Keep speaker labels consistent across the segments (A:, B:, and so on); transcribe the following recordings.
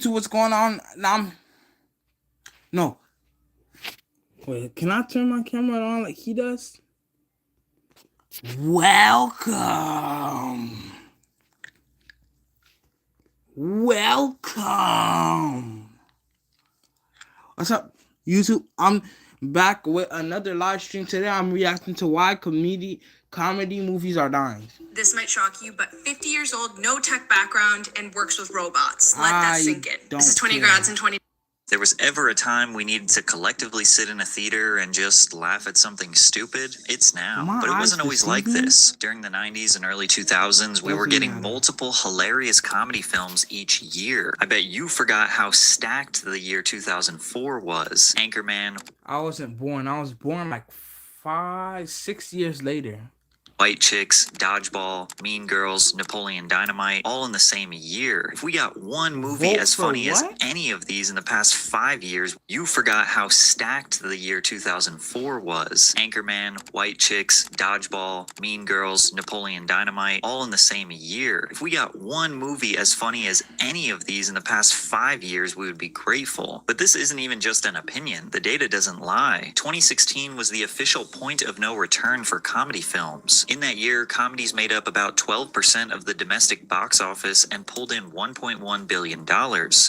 A: YouTube, what's going on? No. Wait, can I turn my camera on like he does? Welcome. What's up, YouTube? I'm back with another live stream. Today I'm reacting to why comedy movies are dying.
B: This might shock you, but 50 years old, no tech background, and works with robots. Let that sink in. This is 20 grads and 20...
C: There was ever a time we needed to collectively sit in a theater and just laugh at something stupid. It's now. But it wasn't always like this. During the 90s and early 2000s, we were getting multiple hilarious comedy films each year. I bet you forgot how stacked the year 2004 was. Anchorman.
A: I wasn't born. I was born like 5-6 years later.
C: White Chicks, Dodgeball, Mean Girls, Napoleon Dynamite, all in the same year. If we got one movie as funny as any of these in the past 5 years, you forgot how stacked the year 2004 was. Anchorman, White Chicks, Dodgeball, Mean Girls, Napoleon Dynamite, all in the same year. If we got one movie as funny as any of these in the past 5 years, we would be grateful. But this isn't even just an opinion. The data doesn't lie. 2016 was the official point of no return for comedy films. In that year, comedies made up about 12% of the domestic box office and pulled in $1.1 billion.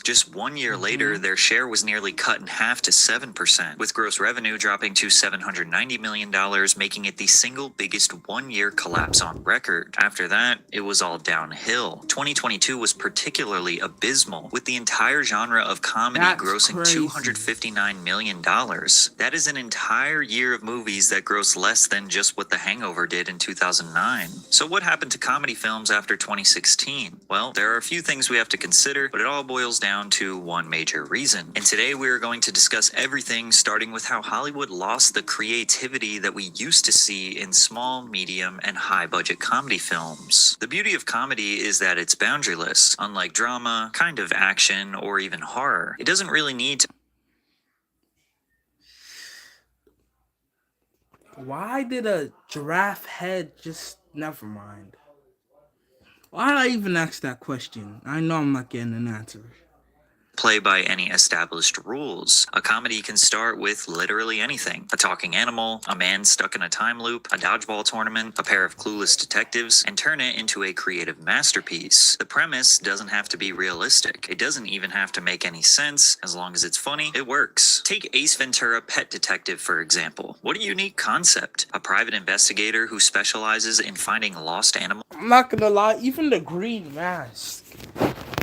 C: Just 1 year later, their share was nearly cut in half to 7%, with gross revenue dropping to $790 million, making it the single biggest one-year collapse on record. After that, it was all downhill. 2022 was particularly abysmal, with the entire genre of comedy grossing $259 million. That is an entire year of movies that gross less than just what The Hangover did in 2009. So what happened to comedy films after 2016? Well, there are a few things we have to consider, but it all boils down to one major reason. And today we are going to discuss everything, starting with how Hollywood lost the creativity that we used to see in small, medium, and high-budget comedy films. The beauty of comedy is that it's boundaryless. Unlike drama, kind of action, or even horror, it doesn't really need to...
A: Why did a giraffe head just... Never mind. Why did I even ask that question? I know I'm not getting an answer.
C: Play by any established rules. A comedy can start with literally anything. A talking animal, a man stuck in a time loop, a dodgeball tournament, a pair of clueless detectives, and turn it into a creative masterpiece. The premise doesn't have to be realistic. It doesn't even have to make any sense. As long as it's funny, it works. Take Ace Ventura: Pet Detective, for example. What a unique concept. A private investigator who specializes in finding lost animals.
A: I'm not gonna lie, even the green mask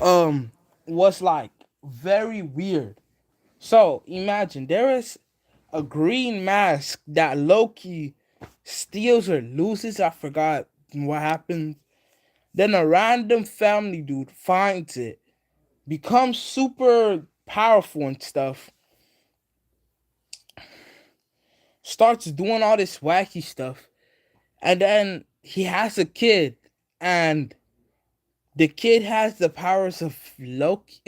A: was like very weird. So imagine there is a green mask that Loki steals or loses. I forgot what happened. Then a random family dude finds it, becomes super powerful and stuff, starts doing all this wacky stuff, and then he has a kid, and the kid has the powers of Loki.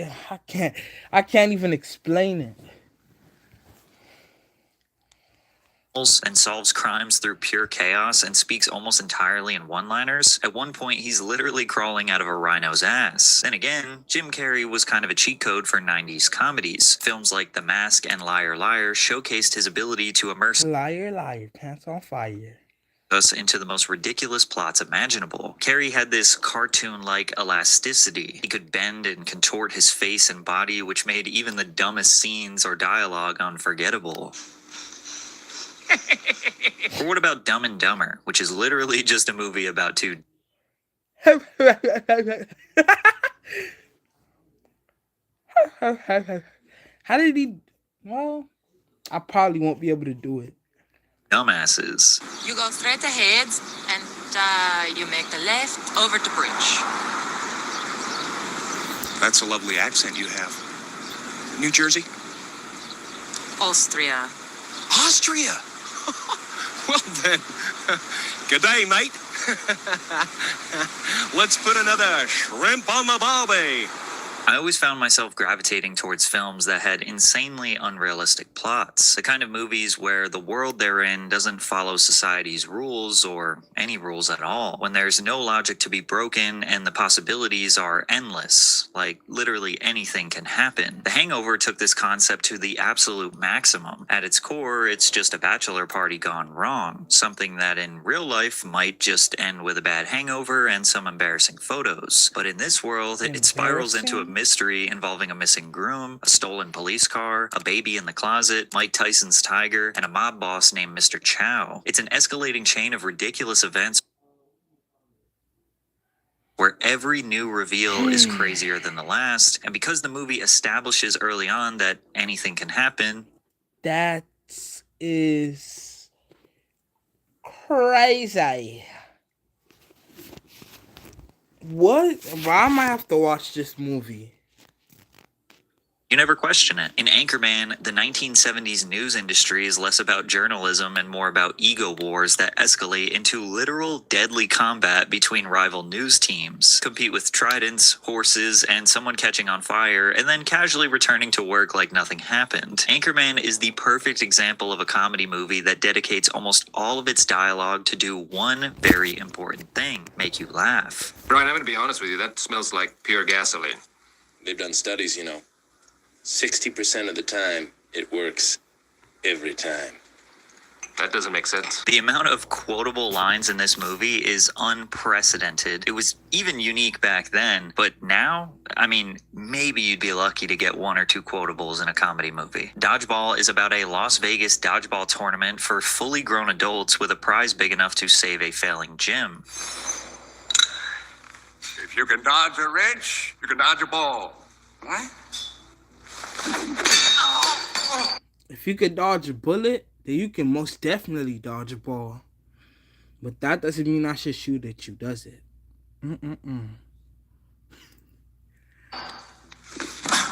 A: I can't even explain it.
C: And solves crimes through pure chaos and speaks almost entirely in one-liners. At one point, he's literally crawling out of a rhino's ass. Then again, Jim Carrey was kind of a cheat code for 90s comedies. Films like The Mask and Liar Liar showcased his ability to immerse
A: Liar, liar, pants on fire.
C: Us into the most ridiculous plots imaginable. Carrey had this cartoon-like elasticity. He could bend and contort his face and body, which made even the dumbest scenes or dialogue unforgettable. Or what about Dumb and Dumber, which is literally just a movie about two...
A: How did he... Well, I probably won't be able to do it.
C: Dumbasses.
B: You go straight ahead, and you make the left over the bridge.
D: That's a lovely accent you have. New Jersey?
B: Austria.
D: Austria? Well then, good day, mate. Let's put another shrimp on the barbie.
C: I always found myself gravitating towards films that had insanely unrealistic plots. The kind of movies where the world they're in doesn't follow society's rules or any rules at all. When there's no logic to be broken and the possibilities are endless. Like, literally anything can happen. The Hangover took this concept to the absolute maximum. At its core, it's just a bachelor party gone wrong. Something that in real life might just end with a bad hangover and some embarrassing photos. But in this world, it spirals into a mystery involving a missing groom, a stolen police car, a baby in the closet, Mike Tyson's tiger, and a mob boss named Mr. Chow. It's an escalating chain of ridiculous events where every new reveal is crazier than the last, and because the movie establishes early on that anything can happen,
A: that is crazy. What? Why am I have to watch this movie?
C: you never question it. In Anchorman, the 1970s news industry is less about journalism and more about ego wars that escalate into literal deadly combat between rival news teams. Compete with tridents, horses, and someone catching on fire, and then casually returning to work like nothing happened. Anchorman is the perfect example of a comedy movie that dedicates almost all of its dialogue to do one very important thing: make you laugh.
E: Brian, I'm going to be honest with you. That smells like pure gasoline.
F: They've done studies, 60% of the time, it works every time.
E: That doesn't make sense.
C: The amount of quotable lines in this movie is unprecedented. It was even unique back then, but now, maybe you'd be lucky to get one or two quotables in a comedy movie. Dodgeball is about a Las Vegas dodgeball tournament for fully grown adults with a prize big enough to save a failing gym.
E: If you can dodge a wrench, you can dodge a ball. What?
A: If you could dodge a bullet, then you can most definitely dodge a ball. But that doesn't mean I should shoot at you, does it?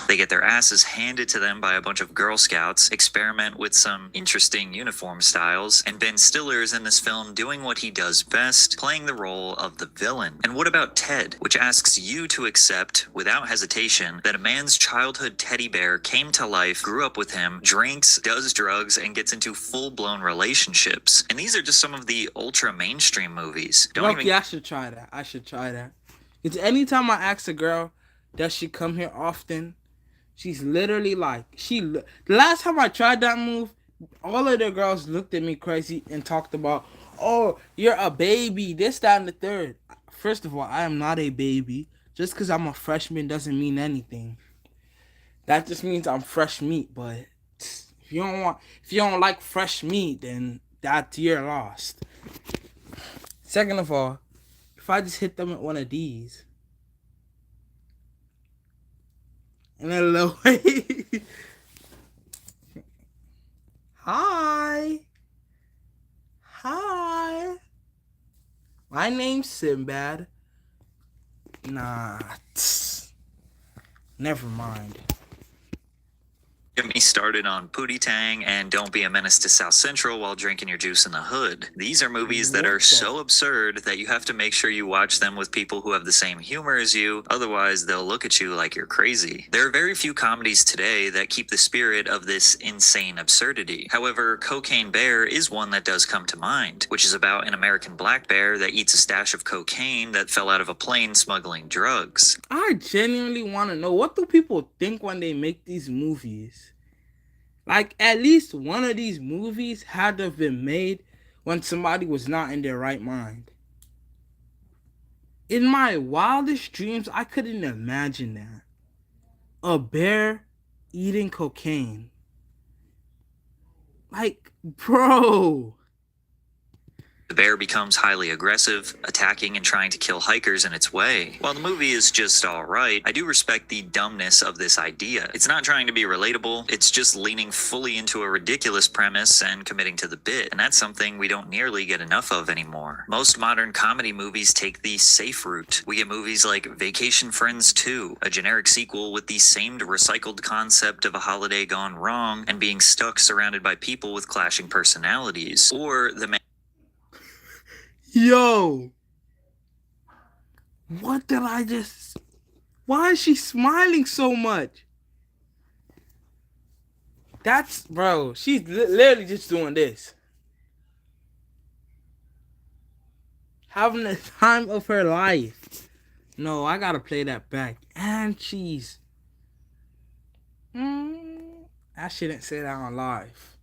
C: They get their asses handed to them by a bunch of Girl Scouts, experiment with some interesting uniform styles, and Ben Stiller is in this film doing what he does best, playing the role of the villain. And what about Ted, which asks you to accept, without hesitation, that a man's childhood teddy bear came to life, grew up with him, drinks, does drugs, and gets into full-blown relationships. And these are just some of the ultra-mainstream movies.
A: I should try that. Because anytime I ask a girl, does she come here often? She's literally like, the last time I tried that move, all of the girls looked at me crazy and talked about, oh, you're a baby, this, that, and the third. First of all, I am not a baby. Just because I'm a freshman doesn't mean anything. That just means I'm fresh meat. But if you don't like fresh meat, then you're lost. Second of all, if I just hit them with one of these, and a little way. Hi. My name's Sinbad. Nah. Never mind.
C: Get me started on Pootie Tang and Don't Be a Menace to South Central while drinking your juice in the hood. These are movies that are so absurd that you have to make sure you watch them with people who have the same humor as you, otherwise they'll look at you like you're crazy. There are very few comedies today that keep the spirit of this insane absurdity. However, Cocaine Bear is one that does come to mind, which is about an American black bear that eats a stash of cocaine that fell out of a plane smuggling drugs.
A: I genuinely want to know, what do people think when they make these movies? Like, at least one of these movies had to have been made when somebody was not in their right mind. In my wildest dreams, I couldn't imagine that. A bear eating cocaine. Like, bro.
C: The bear becomes highly aggressive, attacking and trying to kill hikers in its way. While the movie is just alright, I do respect the dumbness of this idea. It's not trying to be relatable, it's just leaning fully into a ridiculous premise and committing to the bit, and that's something we don't nearly get enough of anymore. Most modern comedy movies take the safe route. We get movies like Vacation Friends 2, a generic sequel with the same recycled concept of a holiday gone wrong and being stuck surrounded by people with clashing personalities, or the
A: Yo, what did I just Why is she smiling so much? That's, bro, she's literally just doing this. Having the time of her life. No, I gotta play that back. And she's... I shouldn't say that on live.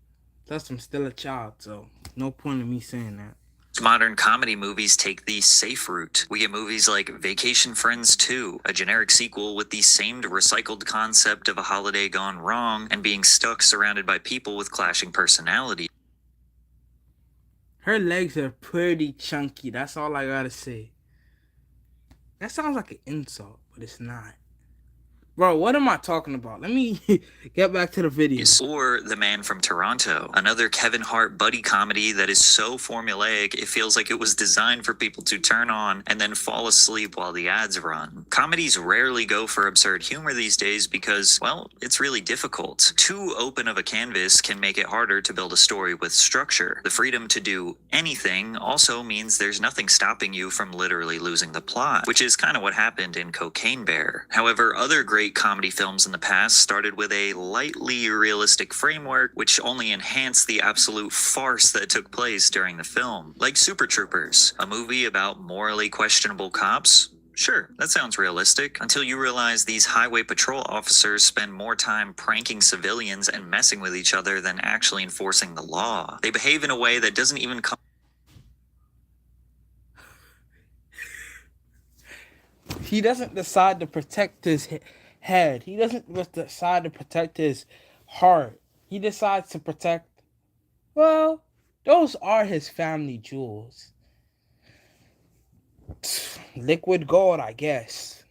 A: Plus, I'm still a child, so no point in me saying that.
C: Modern comedy movies take the safe route. We get movies like Vacation Friends 2, a generic sequel with the same recycled concept of a holiday gone wrong and being stuck surrounded by people with clashing personalities.
A: Her legs are pretty chunky. That's all I gotta say. That sounds like an insult, but it's not. Bro, what am I talking about? Let me get back to the video.
C: Or The Man from Toronto, another Kevin Hart buddy comedy that is so formulaic it feels like it was designed for people to turn on and then fall asleep while the ads run. Comedies rarely go for absurd humor these days because, well, it's really difficult. Too open of a canvas can make it harder to build a story with structure. The freedom to do anything also means there's nothing stopping you from literally losing the plot, which is kind of what happened in Cocaine Bear. However, other great comedy films in the past started with a lightly realistic framework which only enhanced the absolute farce that took place during the film. Like Super Troopers, a movie about morally questionable cops. Sure, that sounds realistic, until you realize these highway patrol officers spend more time pranking civilians and messing with each other than actually enforcing the law. They behave in a way that doesn't even come.
A: He doesn't decide to protect his head. He doesn't just decide to protect his heart. He decides to protect, well, those are his family jewels. Liquid gold, I guess.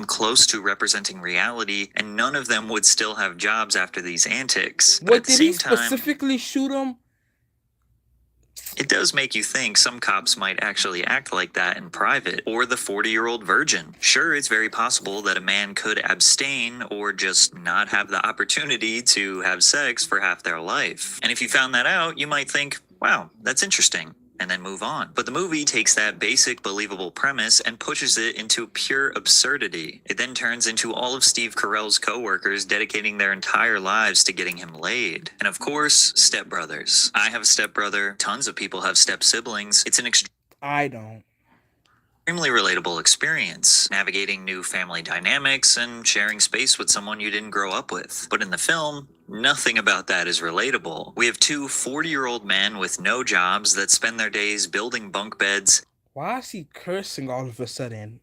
C: Close to representing reality, and none of them would still have jobs after these antics. But
A: What
C: at the
A: did he
C: same time,
A: specifically shoot him?
C: it does make you think some cops might actually act like that in private. Or the 40-year-old virgin. Sure, it's very possible that a man could abstain or just not have the opportunity to have sex for half their life. And if you found that out, you might think, wow, that's interesting, and then move on. But the movie takes that basic, believable premise and pushes it into pure absurdity. It then turns into all of Steve Carell's co-workers dedicating their entire lives to getting him laid. And of course, stepbrothers. I have a stepbrother. Tons of people have step-siblings. It's an
A: I don't.
C: extremely relatable experience, navigating new family dynamics and sharing space with someone you didn't grow up with. But in the film, nothing about that is relatable. We have two 40-year-old men with no jobs that spend their days building bunk beds.
A: Why is he cursing all of a sudden?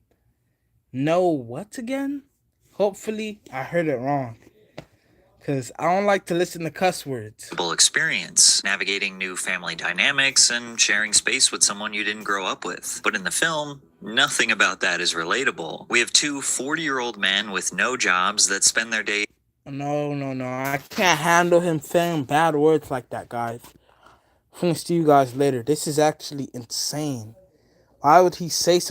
A: No, what again? Hopefully, I heard it wrong. Because I don't like to listen to cuss words.
C: Experience, navigating new family dynamics and sharing space with someone you didn't grow up with. But in the film, nothing about that is relatable. We have two 40-year-old men with no jobs that spend their days.
A: No. I can't handle him saying bad words like that, guys. I'm gonna see you guys later. This is actually insane. Why would he say something?